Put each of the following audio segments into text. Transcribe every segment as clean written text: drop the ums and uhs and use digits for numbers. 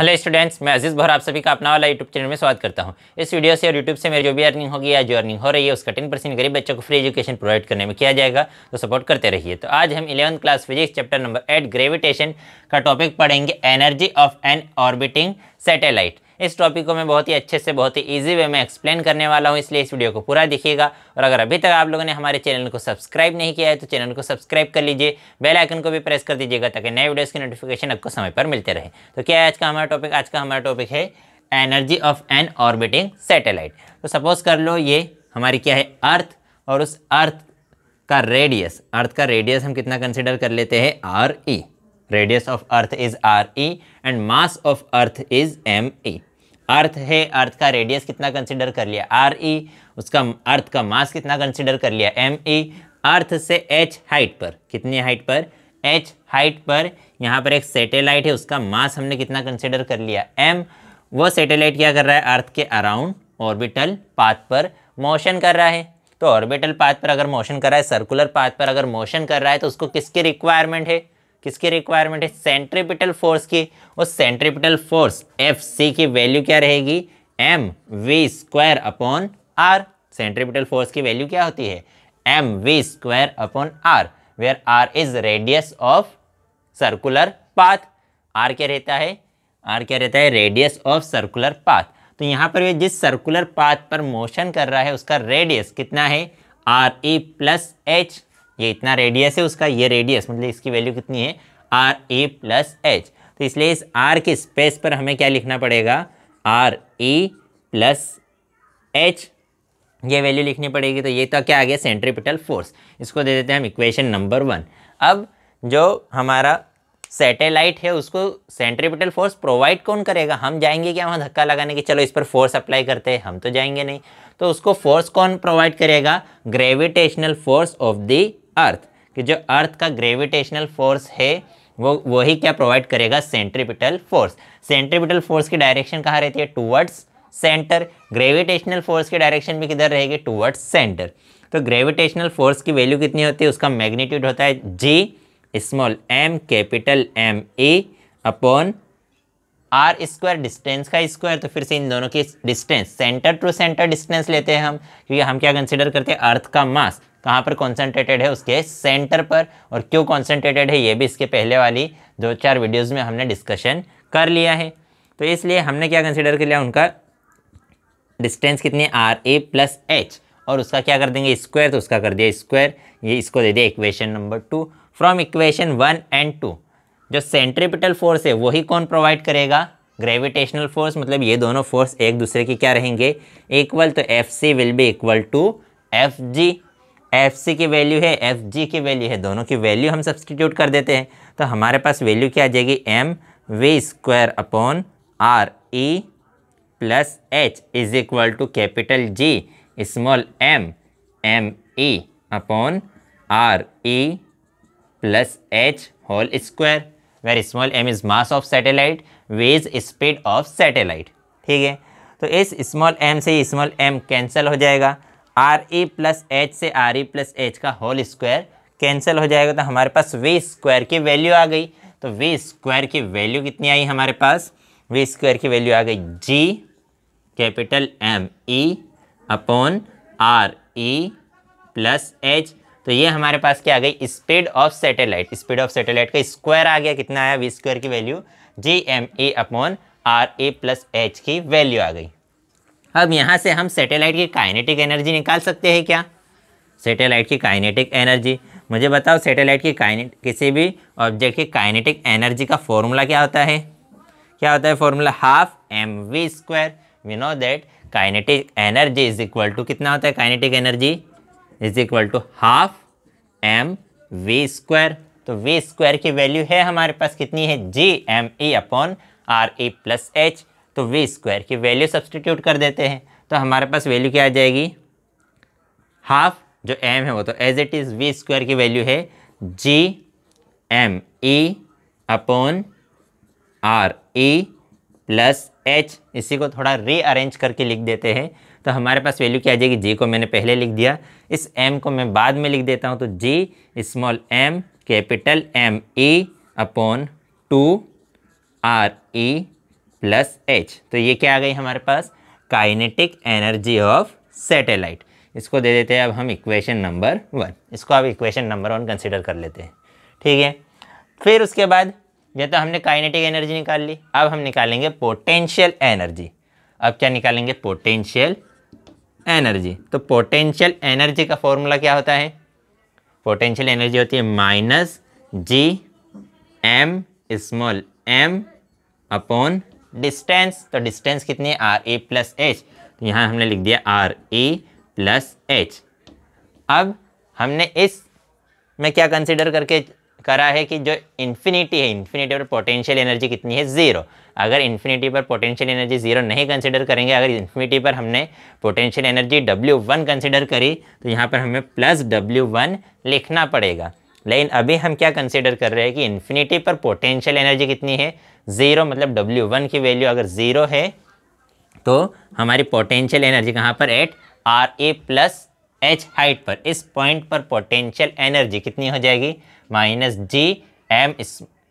Hello students, मैं अजीज भर आप सभी का अपना वाला यूट्यूब चैनल में स्वागत करता हूं। इस वीडियो से और यूट्यूब से मेरी जो भी अर्निंग होगी या जो अर्निंग हो रही है उसका 10% गरीब बच्चों को फ्री एजुकेशन प्रोवाइड करने में किया जाएगा, तो सपोर्ट करते रहिए। तो आज हम 11th class physics chapter number 8 gravitation का टॉपिक पढ़ेंगे, energy of an orbiting satellite. इस टॉपिक को मैं बहुत ही अच्छे से बहुत ही ईजी वे में एक्सप्लेन करने वाला हूँ, इसलिए इस वीडियो को पूरा देखिएगा। और अगर अभी तक आप लोगों ने हमारे चैनल को सब्सक्राइब नहीं किया है तो चैनल को सब्सक्राइब कर लीजिए, बेल आइकन को भी प्रेस कर दीजिएगा ताकि नए वीडियोस की नोटिफिकेशन आपको समय पर मिलते रहे। तो क्या है आज का हमारा टॉपिक? आज का हमारा टॉपिक है energy of an orbiting satellite. तो सपोज कर लो ये हमारी क्या है, अर्थ, और उस अर्थ का रेडियस हम कितना कंसिडर कर लेते हैं, R E. Radius of earth is R E and mass of earth is M E. Earth है, अर्थ का रेडियस कितना कंसिडर कर लिया, आर ई। उसका अर्थ का मास कितना कंसिडर कर लिया, एम ई। अर्थ से एच हाइट पर, कितनी हाइट पर, एच हाइट पर यहाँ पर एक सैटेलाइट है, उसका मास हमने कितना कंसिडर कर लिया, एम। वो सैटेलाइट क्या कर रहा है, अर्थ के अराउंड ऑर्बिटल पाथ पर मोशन कर रहा है। तो ऑर्बिटल पाथ पर अगर मोशन कर रहा है, सर्कुलर पाथ पर अगर मोशन कर रहा है, तो उसको किसकी रिक्वायरमेंट है, सेंट्रीपिटल फोर्स की। उस सेंट्रीपिटल फोर्स एफ सी की वैल्यू क्या रहेगी, M V square upon R. Centripetal force की वैल्यू क्या होती है, M V square upon R, where R is radius of circular path. R क्या रहता है, रेडियस ऑफ सर्कुलर पाथ। तो यहाँ पर ये जिस सर्कुलर पाथ पर मोशन कर रहा है उसका रेडियस कितना है, आर ई प्लस एच। ये इतना रेडियस है उसका, ये रेडियस मतलब इसकी वैल्यू कितनी है, आर ए प्लस एच। तो इसलिए इस आर के स्पेस पर हमें क्या लिखना पड़ेगा, आर ई प्लस एच, ये वैल्यू लिखनी पड़ेगी। तो ये तो क्या आ गया, सेंट्रीपिटल फोर्स। इसको दे देते हैं हम इक्वेशन नंबर 1। अब जो हमारा सैटेलाइट है उसको सेंट्रीपिटल फोर्स प्रोवाइड कौन करेगा, हम जाएंगे क्या वहाँ धक्का लगाने की, चलो इस पर फोर्स अप्लाई करते हैं, हम तो जाएंगे नहीं। तो उसको फोर्स कौन प्रोवाइड करेगा, gravitational force of the earth. कि जो अर्थ का ग्रेविटेशनल फोर्स है वही क्या प्रोवाइड करेगा, सेंट्रीपिटल फोर्स। सेंट्रीपिटल फोर्स की डायरेक्शन कहाँ रहती है, टूवर्ड्स सेंटर। ग्रेविटेशनल फोर्स की डायरेक्शन भी किधर रहेगी, टूवर्ड्स सेंटर। तो ग्रेविटेशनल फोर्स की वैल्यू कितनी होती है, उसका मैग्नीट्यूड होता है G small M capital M ए अपॉन आर स्क्वायर, डिस्टेंस का स्क्वायर। तो फिर से इन दोनों की distance, centre to centre distance लेते हैं हम, क्योंकि हम क्या कंसिडर करते हैं, अर्थ का मास कहाँ पर कॉन्सेंट्रेटेड है, उसके सेंटर पर। और क्यों कॉन्सेंट्रेटेड है ये भी इसके पहले वाली 2-4 वीडियोज़ में हमने डिस्कशन कर लिया है। तो इसलिए हमने क्या कंसिडर कर लिया, उनका डिस्टेंस कितनी है, आर ए प्लस एच, और उसका क्या कर देंगे, स्क्वायर। तो उसका कर दिया स्क्वायर, ये इसको दे दिया equation number 2। From equation 1 and 2 जो सेंट्रीपिटल फोर्स है वही कौन प्रोवाइड करेगा, ग्रेविटेशनल फोर्स। मतलब ये दोनों फोर्स एक दूसरे की क्या रहेंगे, इक्वल। तो F C will be equal to F G. F C की वैल्यू है, एफ जी की वैल्यू है, दोनों की वैल्यू हम सब्सटीट्यूट कर देते हैं। तो हमारे पास वैल्यू क्या आ जाएगी, M V square upon R E plus H is equal to capital G small M M E upon R E plus H whole square, where small M is mass of satellite, V is speed of satellite. ठीक है, तो इस small M से small M cancel हो जाएगा, R E plus H से R E plus H का whole square cancel हो जाएगा। तो हमारे पास वी स्क्वायर की वैल्यू आ गई। तो वी स्क्वायर की वैल्यू कितनी आई हमारे पास, वी स्क्वायर की वैल्यू आ गई G capital M E upon R E plus H. तो ये हमारे पास क्या आ गई, speed of satellite. Speed of satellite का स्क्वायर आ गया, कितना आया, वी स्क्वायर की value G M E upon R ए प्लस एच की वैल्यू आ गई। अब यहाँ से हम सैटेलाइट की काइनेटिक एनर्जी निकाल सकते हैं क्या, सैटेलाइट की काइनेटिक एनर्जी। मुझे बताओ सैटेलाइट की किसी भी ऑब्जेक्ट की काइनेटिक एनर्जी का फॉर्मूला क्या होता है, formula half M V square. We know that kinetic energy is equal to, कितना होता है kinetic energy, is equal to half M V square. तो वी स्क्वायर की वैल्यू है हमारे पास कितनी है, G M E upon R E plus H. तो वी स्क्वायर की वैल्यू सब्सटीट्यूट कर देते हैं, तो हमारे पास वैल्यू क्या आ जाएगी, हाफ, जो एम है वो तो as it is, V square की वैल्यू है G M E upon R E plus H. इसी को थोड़ा रीअरेंज करके लिख देते हैं, तो हमारे पास वैल्यू क्या आ जाएगी, जी को मैंने पहले लिख दिया, इस एम को मैं बाद में लिख देता हूँ। तो G small M capital M E upon 2 R E plus H. तो ये क्या आ गई हमारे पास, काइनेटिक एनर्जी ऑफ सैटेलाइट। इसको दे देते हैं अब हम इक्वेशन नंबर 1। इसको अब इक्वेशन नंबर 1 कंसिडर कर लेते हैं, ठीक है। फिर उसके बाद ये तो हमने काइनेटिक एनर्जी निकाल ली, अब हम निकालेंगे पोटेंशियल एनर्जी। अब क्या निकालेंगे, पोटेंशियल एनर्जी। तो पोटेंशियल एनर्जी का फॉर्मूला क्या होता है, पोटेंशियल एनर्जी होती है minus G M small M upon distance. तो डिस्टेंस कितनी है, आर ए प्लस एच। तो यहाँ हमने लिख दिया आर ए प्लस एच। अब हमने इस में क्या कंसिडर करके करा है कि जो इन्फिनिटी है, इन्फिनिटी पर पोटेंशियल एनर्जी कितनी है, ज़ीरो। अगर इन्फिनिटी पर पोटेंशियल एनर्जी ज़ीरो नहीं कंसिडर करेंगे, अगर इन्फिनिटी पर हमने पोटेंशियल एनर्जी W1 कंसिडर करी तो यहाँ पर हमें प्लस W1 लिखना पड़ेगा। लेकिन अभी हम क्या कंसिडर कर रहे हैं कि इन्फिनिटी पर पोटेंशियल एनर्जी कितनी है, ज़ीरो। मतलब W1 की वैल्यू अगर ज़ीरो है तो हमारी पोटेंशियल एनर्जी कहाँ पर, at R A plus H height पर, इस पॉइंट पर पोटेंशियल एनर्जी कितनी हो जाएगी, minus G M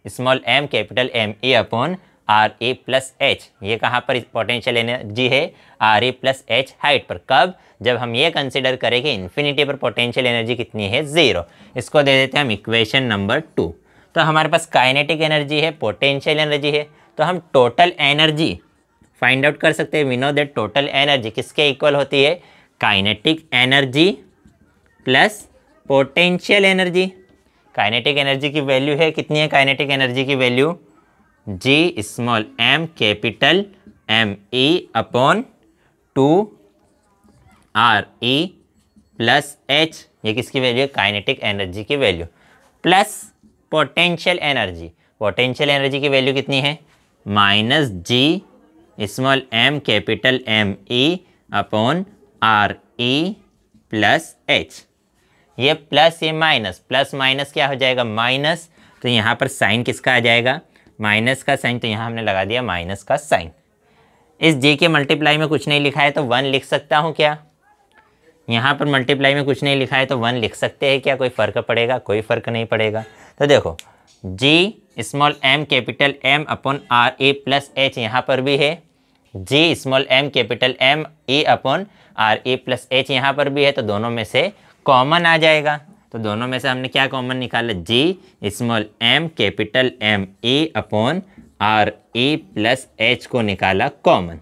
small M capital M ए अपॉन आर ए प्लस एच। ये कहाँ पर पोटेंशियल एनर्जी है, आर ए प्लस एच हाइट पर। कब, जब हम ये कंसिडर करें कि इन्फिनिटी पर पोटेंशियल एनर्जी कितनी है, ज़ीरो। इसको दे देते हैं हम इक्वेशन नंबर 2। तो हमारे पास काइनेटिक एनर्जी है, पोटेंशियल एनर्जी है, तो हम टोटल एनर्जी फाइंड आउट कर सकते हैं। We know that total energy किसके इक्वल होती है, kinetic energy plus potential energy. Kinetic energy की वैल्यू है कितनी है, काइनेटिक एनर्जी की value G small M capital M E upon 2 R E plus H. ये किसकी वैल्यू है, काइनेटिक एनर्जी की value, plus potential energy. Potential energy की वैल्यू कितनी है, minus G small M capital M E upon R E plus H. ये plus ये माइनस, प्लस माइनस क्या हो जाएगा, माइनस। तो यहाँ पर साइन किसका आ जाएगा, माइनस का साइन। तो यहाँ हमने लगा दिया माइनस का साइन। इस जी के मल्टीप्लाई में कुछ नहीं लिखा है तो 1 लिख सकता हूँ क्या, यहाँ पर मल्टीप्लाई में कुछ नहीं लिखा है तो 1 लिख सकते हैं क्या, कोई फ़र्क पड़ेगा, कोई फ़र्क नहीं पड़ेगा। तो देखो G small M capital M upon R ए प्लस एच यहाँ पर भी है, G small M capital M ए अपॉन आर ए प्लस एच यहाँ पर भी है। तो दोनों में से कॉमन आ जाएगा। तो दोनों में से हमने क्या कॉमन निकाला, G small M capital M ए अपॉन आर ए प्लस एच को निकाला कॉमन।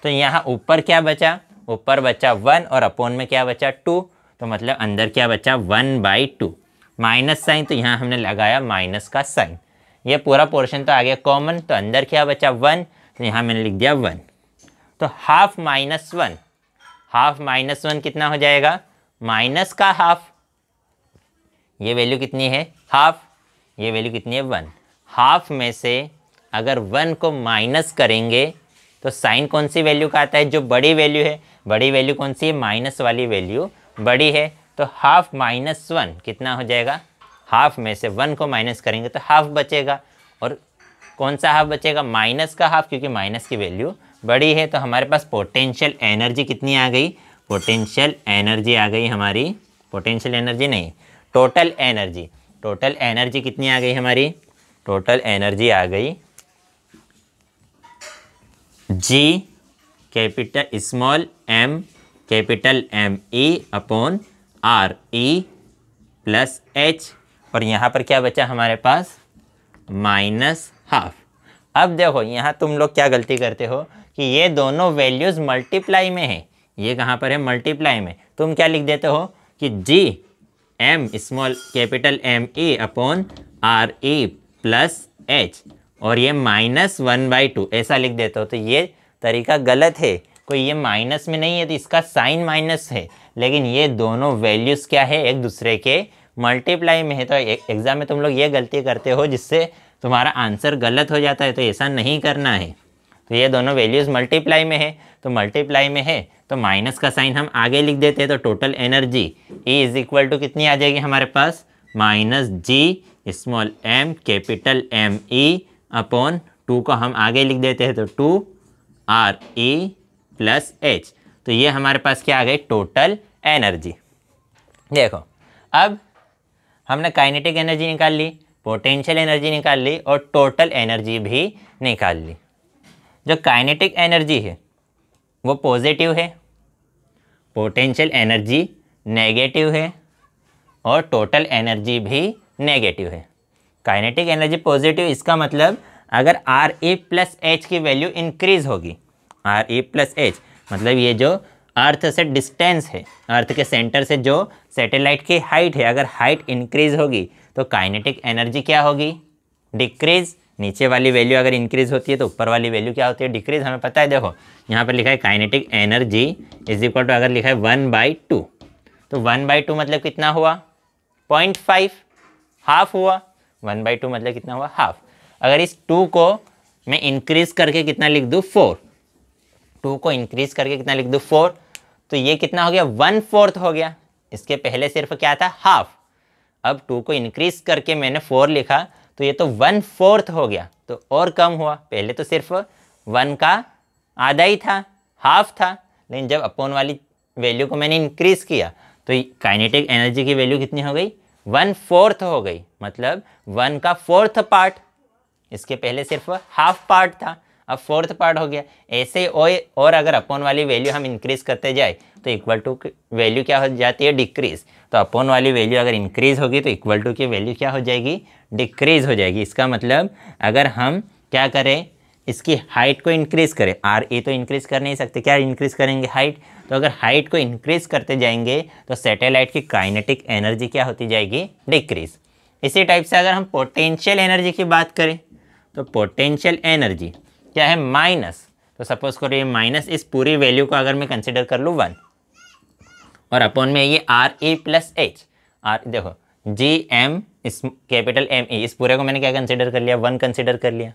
तो यहाँ ऊपर क्या बचा, ऊपर बचा 1 और अपॉन में क्या बचा 2। तो मतलब अंदर क्या बचा, 1/2। माइनस साइन, तो यहाँ हमने लगाया माइनस का साइन। ये पूरा पोर्शन तो आ गया कॉमन। तो अंदर क्या बचा 1, तो यहाँ मैंने लिख दिया 1। तो हाफ माइनस 1, हाफ माइनस 1 कितना हो जाएगा, माइनस का हाफ। ये वैल्यू कितनी है, हाफ। ये वैल्यू कितनी है, 1। हाफ में से अगर 1 को माइनस करेंगे तो साइन कौन सी वैल्यू का आता है, जो बड़ी वैल्यू है। बड़ी वैल्यू कौन सी है, माइनस वाली वैल्यू बड़ी है। तो हाफ माइनस 1 कितना हो जाएगा, हाफ में से 1 को माइनस करेंगे तो हाफ बचेगा। और कौन सा हाफ बचेगा, माइनस का हाफ, क्योंकि माइनस की वैल्यू बड़ी है। तो हमारे पास पोटेंशियल एनर्जी कितनी आ गई, पोटेंशियल एनर्जी आ गई हमारी, पोटेंशियल एनर्जी नहीं, टोटल एनर्जी। टोटल एनर्जी कितनी आ गई हमारी, टोटल एनर्जी आ गई G capital small M capital M E upon R E plus H. और यहाँ पर क्या बचा हमारे पास, माइनस हाफ। अब देखो यहाँ तुम लोग क्या गलती करते हो कि ये दोनों वैल्यूज़ मल्टीप्लाई में है। ये कहाँ पर है, मल्टीप्लाई में। तुम क्या लिख देते हो कि G M small capital M ए upon R E plus H, और ये माइनस 1/2 ऐसा लिख देते हो। तो ये तरीका गलत है। कोई ये माइनस में नहीं है तो इसका साइन माइनस है, लेकिन ये दोनों वैल्यूज़ क्या है, एक दूसरे के मल्टीप्लाई में है। तो एग्ज़ाम में तुम लोग ये गलती करते हो जिससे तुम्हारा आंसर गलत हो जाता है। तो ऐसा नहीं करना है। तो ये दोनों वैल्यूज़ मल्टीप्लाई में है, तो मल्टीप्लाई में है तो माइनस का साइन हम आगे लिख देते हैं। तो total energy E is equal to कितनी आ जाएगी हमारे पास, minus G small M capital M E upon 2 को हम आगे लिख देते हैं। तो 2 आर ई प्लस एच। तो ये हमारे पास क्या आ गई, टोटल एनर्जी। देखो अब हमने काइनेटिक एनर्जी निकाल ली, पोटेंशियल एनर्जी निकाल ली और टोटल एनर्जी भी निकाल ली। जो काइनेटिक एनर्जी है वो पॉजिटिव है, पोटेंशियल एनर्जी नेगेटिव है और टोटल एनर्जी भी नेगेटिव है। काइनेटिक एनर्जी पॉजिटिव, इसका मतलब अगर आर ई प्लस एच की वैल्यू इंक्रीज होगी, आर ई प्लस एच मतलब ये जो अर्थ से डिस्टेंस है, अर्थ के सेंटर से जो सैटेलाइट की हाइट है, अगर हाइट इंक्रीज होगी तो काइनेटिक एनर्जी क्या होगी, डिक्रीज। नीचे वाली वैल्यू अगर इंक्रीज होती है तो ऊपर वाली वैल्यू क्या होती है, डिक्रीज। हमें पता है, देखो यहाँ पर लिखा है kinetic energy is equal to, अगर लिखा है 1/2 तो 1/2 मतलब कितना हुआ, 0.5, हाफ हुआ। 1/2 मतलब कितना हुआ, हाफ। अगर इस 2 को मैं इंक्रीज करके कितना लिख दूँ, 4, 2 को इंक्रीज करके कितना लिख दूँ, 4, तो ये कितना हो गया, 1/4 हो गया। इसके पहले सिर्फ क्या था, हाफ। अब 2 को इंक्रीज करके मैंने 4 लिखा तो ये तो 1/4 हो गया, तो और कम हुआ। पहले तो सिर्फ 1 का आधा ही था, हाफ था, लेकिन जब अपोन वाली वैल्यू को मैंने इंक्रीज किया तो काइनेटिक एनर्जी की वैल्यू कितनी हो गई, 1/4 हो गई, मतलब 1 का 4th पार्ट। इसके पहले सिर्फ हाफ पार्ट था, अब 4th पार्ट हो गया। ऐसे और अगर अपोन वाली वैल्यू हम इंक्रीज करते जाए तो इक्वल टू वैल्यू क्या हो जाती है, डिक्रीज। तो अपोन वाली वैल्यू अगर इंक्रीज होगी तो इक्वल टू की वैल्यू क्या हो जाएगी, डिक्रीज हो जाएगी। इसका मतलब अगर हम क्या करें, इसकी हाइट को इंक्रीज करें, आर ई तो इंक्रीज कर नहीं सकते, क्या इंक्रीज करेंगे, हाइट। तो अगर हाइट को इंक्रीज करते जाएंगे तो सैटेलाइट की काइनेटिक एनर्जी क्या होती जाएगी, डिक्रीज। इसी टाइप से अगर हम पोटेंशियल एनर्जी की बात करें तो पोटेंशियल एनर्जी क्या है, माइनस। तो सपोज करो ये माइनस, इस पूरी वैल्यू को अगर मैं कंसिडर कर लूँ 1 और अपॉन में ये R E plus H, R देखो जी एम, इस कैपिटल एम ई, इस पूरे को मैंने क्या कंसिडर कर लिया, 1 कंसिडर कर लिया।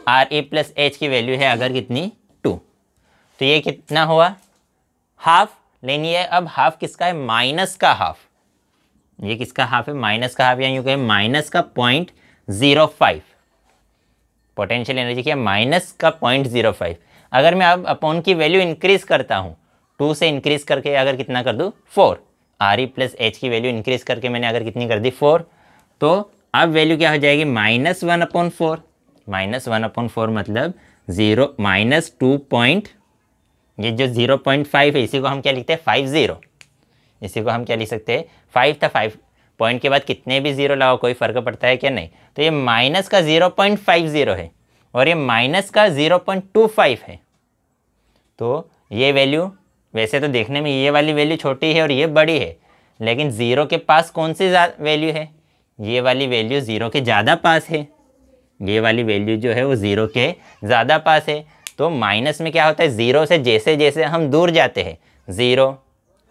आर ई प्लस एच की वैल्यू है अगर कितनी, 2, तो ये कितना हुआ, हाफ। लेकिन ये अब हाफ किसका है, माइनस का हाफ। ये किसका हाफ है, माइनस का हाफ, या यूँ कहें माइनस का 0.05। पोटेंशियल एनर्जी क्या, माइनस का 0.05। अगर मैं अब अपॉन की वैल्यू इंक्रीज करता हूँ, 2 से इंक्रीज करके अगर कितना कर दूँ, 4, आर ई प्लस एच की वैल्यू इंक्रीज करके मैंने अगर कितनी कर दी, 4, तो अब वैल्यू क्या हो जाएगी, -1/4। -1/4 मतलब 0 -2. ये जो 0.5 है इसी को हम क्या लिखते हैं, 50। इसी को हम क्या लिख सकते हैं, 5 था, 5 पॉइंट के बाद कितने भी 0 लगाओ कोई फ़र्क पड़ता है क्या, नहीं। तो ये माइनस का 0.50 है और ये माइनस का 0.25 है। तो ये वैल्यू वैसे तो देखने में ये वाली वैल्यू छोटी है और ये बड़ी है, लेकिन 0 के पास कौन सी वैल्यू है, ये वाली वैल्यू 0 के ज़्यादा पास है। ये वाली वैल्यू जो है वो 0 के ज़्यादा पास है। तो माइनस में क्या होता है, 0 से जैसे जैसे हम दूर जाते हैं, 0,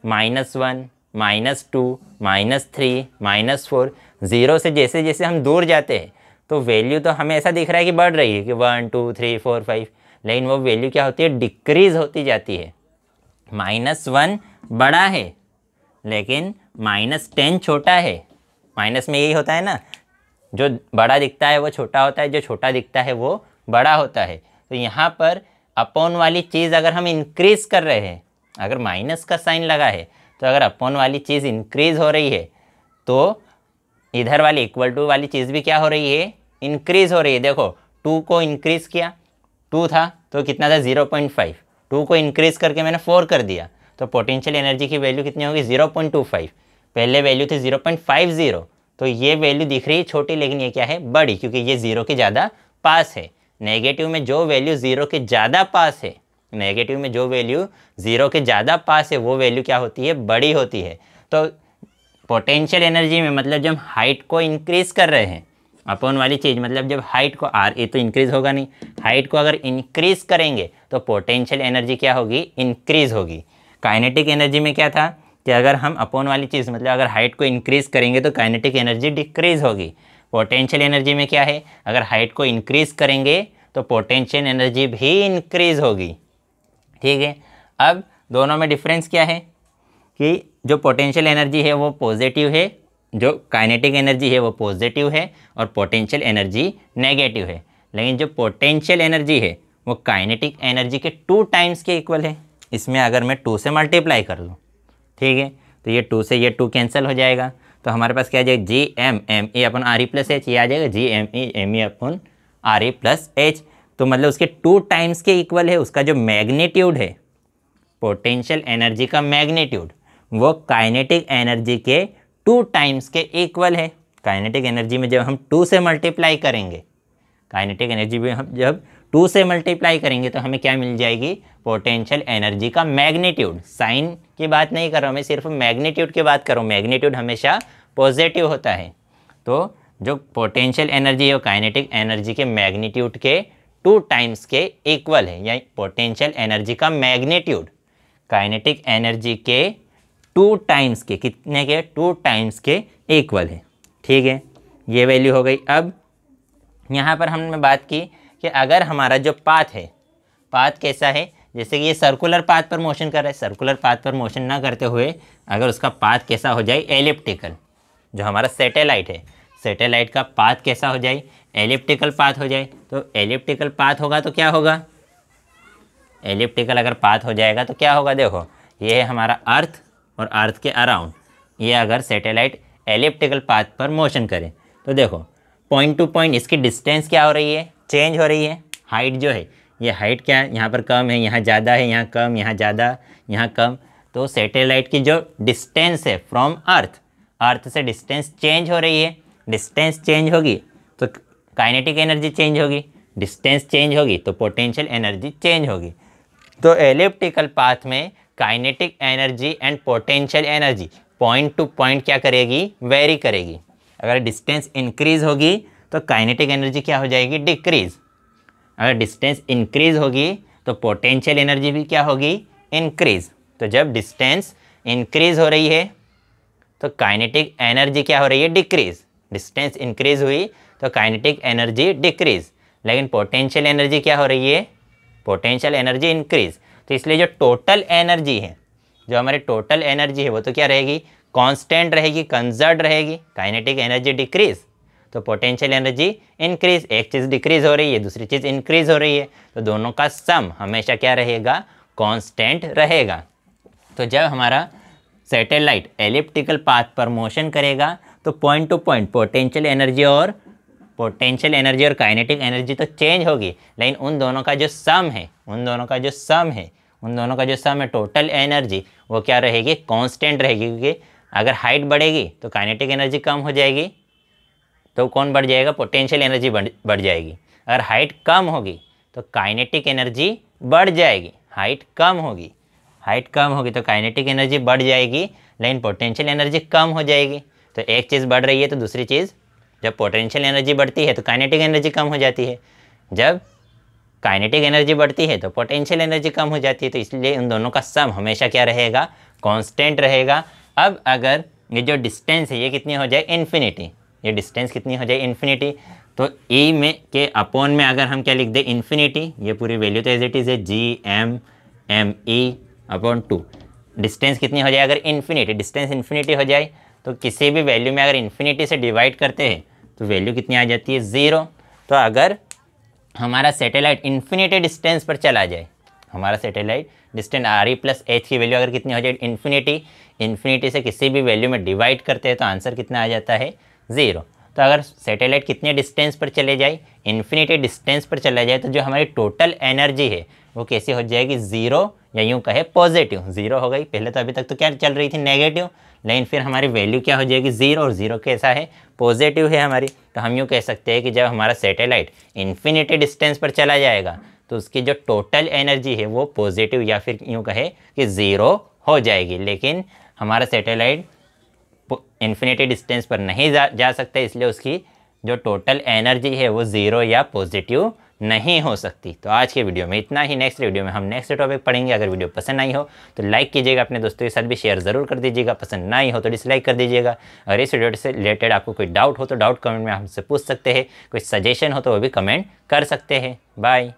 -1, -2, -3, -4, 0 से जैसे जैसे हम दूर जाते हैं तो वैल्यू तो हमें ऐसा दिख रहा है कि बढ़ रही है कि 1 2 3 4 5, लेकिन वो वैल्यू क्या होती है, डिक्रीज होती जाती है। -1 बड़ा है लेकिन -10 छोटा है। माइनस में यही होता है ना, जो बड़ा दिखता है वो छोटा होता है, जो छोटा दिखता है वो बड़ा होता है। तो यहाँ पर अपॉन वाली चीज़ अगर हम इंक्रीज कर रहे हैं, अगर माइनस का साइन लगा है तो अगर अपॉन वाली चीज़ इंक्रीज हो रही है तो इधर वाली इक्वल टू वाली चीज़ भी क्या हो रही है, इंक्रीज हो रही है। देखो 2 को इंक्रीज किया, 2 था तो कितना था, 0.5, 2 को इंक्रीज करके मैंने 4 कर दिया तो पोटेंशियल एनर्जी की वैल्यू कितनी होगी, 0.25। पहले वैल्यू थी 0.50, तो ये वैल्यू दिख रही है छोटी, लेकिन ये क्या है, बड़ी, क्योंकि ये 0 के ज़्यादा पास है। नेगेटिव में जो वैल्यू 0 के ज़्यादा पास है, नेगेटिव में जो वैल्यू 0 के ज़्यादा पास है वो वैल्यू क्या होती है, बड़ी होती है। तो पोटेंशियल एनर्जी में मतलब जब हाइट को इंक्रीज कर रहे हैं, अपॉन वाली चीज़ मतलब जब हाइट को, आर ए तो इंक्रीज होगा नहीं, हाइट को अगर इंक्रीज करेंगे तो पोटेंशियल एनर्जी क्या होगी, इंक्रीज होगी। काइनेटिक एनर्जी में क्या था कि अगर हम अपॉन वाली चीज़ मतलब अगर हाइट को इंक्रीज करेंगे तो काइनेटिक एनर्जी डिक्रीज होगी। पोटेंशियल एनर्जी में क्या है, अगर हाइट को इंक्रीज करेंगे तो पोटेंशियल एनर्जी भी इंक्रीज होगी। ठीक है, अब दोनों में डिफरेंस क्या है कि जो पोटेंशियल एनर्जी है वो पॉजिटिव है, जो काइनेटिक एनर्जी है वो पॉजिटिव है और पोटेंशियल एनर्जी नेगेटिव है। लेकिन जो पोटेंशियल एनर्जी है वो काइनेटिक एनर्जी के 2 टाइम्स के इक्वल है। इसमें अगर मैं 2 से मल्टीप्लाई कर दूँ, ठीक है, तो ये 2 से ये 2 कैंसिल हो जाएगा, तो हमारे पास क्या आ जाएगा, G M M E upon R E plus H, ये आ जाएगा G M E upon R E plus H. तो मतलब उसके 2 टाइम्स के इक्वल है। उसका जो मैग्नीट्यूड है, पोटेंशियल एनर्जी का मैग्नीट्यूड, वो काइनेटिक एनर्जी के 2 टाइम्स के इक्वल है। काइनेटिक एनर्जी में जब हम 2 से मल्टीप्लाई करेंगे, काइनेटिक एनर्जी में हम जब 2 से मल्टीप्लाई करेंगे तो हमें क्या मिल जाएगी, पोटेंशियल एनर्जी का मैग्नीट्यूड। साइन की बात नहीं कर रहा हूँ मैं, सिर्फ मैग्नीट्यूड की बात कर रहा हूँ। मैग्नीट्यूड हमेशा पॉजिटिव होता है। तो जो पोटेंशियल एनर्जी है वो काइनेटिक एनर्जी के मैग्नीट्यूड के 2 टाइम्स के इक्वल है, यानी पोटेंशियल एनर्जी का मैग्नीट्यूड काइनेटिक एनर्जी के 2 टाइम्स के, कितने के, 2 टाइम्स के इक्वल है। ठीक है, ये वैल्यू हो गई। अब यहाँ पर हमने बात की कि अगर हमारा जो पाथ है, पाथ कैसा है, जैसे कि ये सर्कुलर पाथ पर मोशन कर रहा है, सर्कुलर पाथ पर मोशन ना करते हुए अगर उसका पाथ कैसा हो जाए, एलिप्टिकल, जो हमारा सैटेलाइट है, सैटेलाइट का पाथ कैसा हो जाए, एलिप्टिकल पाथ हो जाए। तो एलिप्टिकल पाथ होगा तो क्या होगा, एलिप्टिकल अगर पाथ हो जाएगा तो क्या होगा, देखो ये है हमारा अर्थ और अर्थ के अराउंड, ये अगर सैटेलाइट एलिप्टिकल पाथ पर मोशन करे तो देखो पॉइंट टू पॉइंट इसकी डिस्टेंस क्या हो रही है, चेंज हो रही है। हाइट जो है, ये हाइट क्या है, यहाँ पर कम है, यहाँ ज़्यादा है, यहाँ कम, यहाँ ज़्यादा, यहाँ कम। तो सैटेलाइट की जो डिस्टेंस है फ्रॉम अर्थ, अर्थ से डिस्टेंस चेंज हो रही है। डिस्टेंस चेंज होगी तो काइनेटिक एनर्जी चेंज होगी, डिस्टेंस चेंज होगी तो पोटेंशियल एनर्जी चेंज होगी। तो एलिप्टिकल पाथ में kinetic energy and potential energy point two point क्या करेगी, वेरी करेगी। अगर डिस्टेंस इंक्रीज होगी तो काइनेटिक एनर्जी क्या हो जाएगी, डिक्रीज। अगर डिस्टेंस इंक्रीज होगी तो पोटेंशियल एनर्जी भी क्या होगी, इंक्रीज। तो जब डिस्टेंस इंक्रीज हो रही है तो काइनेटिक एनर्जी क्या हो रही है, डिक्रीज। डिस्टेंस इंक्रीज हुई तो काइनेटिक एनर्जी डिक्रीज, लेकिन पोटेंशियल एनर्जी क्या हो रही है, पोटेंशियल एनर्जी इंक्रीज। तो इसलिए जो टोटल एनर्जी है, जो हमारी टोटल एनर्जी है वो तो क्या रहेगी, कांस्टेंट रहेगी, कंजर्व रहेगी। काइनेटिक एनर्जी डिक्रीज तो पोटेंशियल एनर्जी इंक्रीज। एक चीज़ डिक्रीज हो रही है, दूसरी चीज़ इंक्रीज हो रही है, तो दोनों का सम हमेशा क्या रहेगा, कांस्टेंट रहेगा। तो जब हमारा सैटेलाइट एलिप्टिकल पाथ पर मोशन करेगा तो point two point potential energy और काइनेटिक एनर्जी तो चेंज होगी, लेकिन उन दोनों का जो सम है, उन दोनों का जो सम है टोटल एनर्जी, वो क्या रहेगी, कांस्टेंट रहेगी। क्योंकि अगर हाइट बढ़ेगी तो काइनेटिक एनर्जी कम हो जाएगी, तो कौन बढ़ जाएगा, पोटेंशियल एनर्जी बढ़ जाएगी। अगर हाइट कम होगी तो काइनेटिक एनर्जी बढ़ जाएगी। हाइट कम होगी तो काइनेटिक एनर्जी बढ़ जाएगी, लेकिन पोटेंशियल एनर्जी कम हो जाएगी। तो एक चीज़ बढ़ रही है तो दूसरी चीज़, जब पोटेंशियल एनर्जी बढ़ती है तो काइनेटिक एनर्जी कम हो जाती है, जब काइनेटिक एनर्जी बढ़ती है तो पोटेंशियल एनर्जी कम हो जाती है। तो इसलिए उन दोनों का सम हमेशा क्या रहेगा, कांस्टेंट रहेगा। अब अगर ये जो डिस्टेंस है ये कितनी हो जाए, इन्फिनिटी, ये डिस्टेंस कितनी हो जाए, इन्फिनिटी, तो ई में के अपॉन में अगर हम क्या लिख दें, इन्फिनिटी, ये पूरी वैल्यू तो एज इट इज़ है, G(m)(e)/2। डिस्टेंस कितनी हो जाए, अगर इन्फिनिटी, डिस्टेंस इन्फिनिटी हो जाए तो किसी भी वैल्यू में अगर इन्फिनिटी से डिवाइड करते हैं तो वैल्यू कितनी आ जाती है, 0। तो अगर हमारा सैटेलाइट इन्फिनिटी डिस्टेंस पर चला जाए, हमारा सैटेलाइट डिस्टेंस RE+H की वैल्यू अगर कितनी हो जाए, इन्फिनिटी से किसी भी वैल्यू में डिवाइड करते हैं तो आंसर कितना आ जाता है, 0। तो अगर सैटेलाइट कितने डिस्टेंस पर चले जाए, इन्फिनिटी डिस्टेंस पर चला जाए, तो जो हमारी टोटल एनर्जी है वो कैसी हो जाएगी, 0, या यूँ कहे पॉजिटिव 0 हो गई। पहले तो अभी तक तो क्या चल रही थी, नेगेटिव, लेकिन फिर हमारी वैल्यू क्या हो जाएगी, 0, और 0 कैसा है, पॉजिटिव है हमारी। तो हम यूँ कह सकते हैं कि जब हमारा सैटेलाइट इन्फिनिटी डिस्टेंस पर चला जाएगा तो उसकी जो टोटल एनर्जी है वो पॉजिटिव, या फिर यूँ कहे कि 0 हो जाएगी। लेकिन हमारा सैटेलाइट इन्फिनिटी डिस्टेंस पर नहीं जा सकता, इसलिए उसकी जो टोटल एनर्जी है वो 0 या पॉजिटिव नहीं हो सकती। तो आज के वीडियो में इतना ही। नेक्स्ट वीडियो में हम नेक्स्ट टॉपिक पढ़ेंगे। अगर वीडियो पसंद आई हो तो लाइक कीजिएगा, अपने दोस्तों के साथ भी शेयर ज़रूर कर दीजिएगा, पसंद ना आई हो तो डिसलाइक कर दीजिएगा। अगर इस वीडियो से रिलेटेड आपको कोई डाउट हो तो डाउट कमेंट में हमसे पूछ सकते हैं, कोई सजेशन हो तो वो भी कमेंट कर सकते हैं। बाय।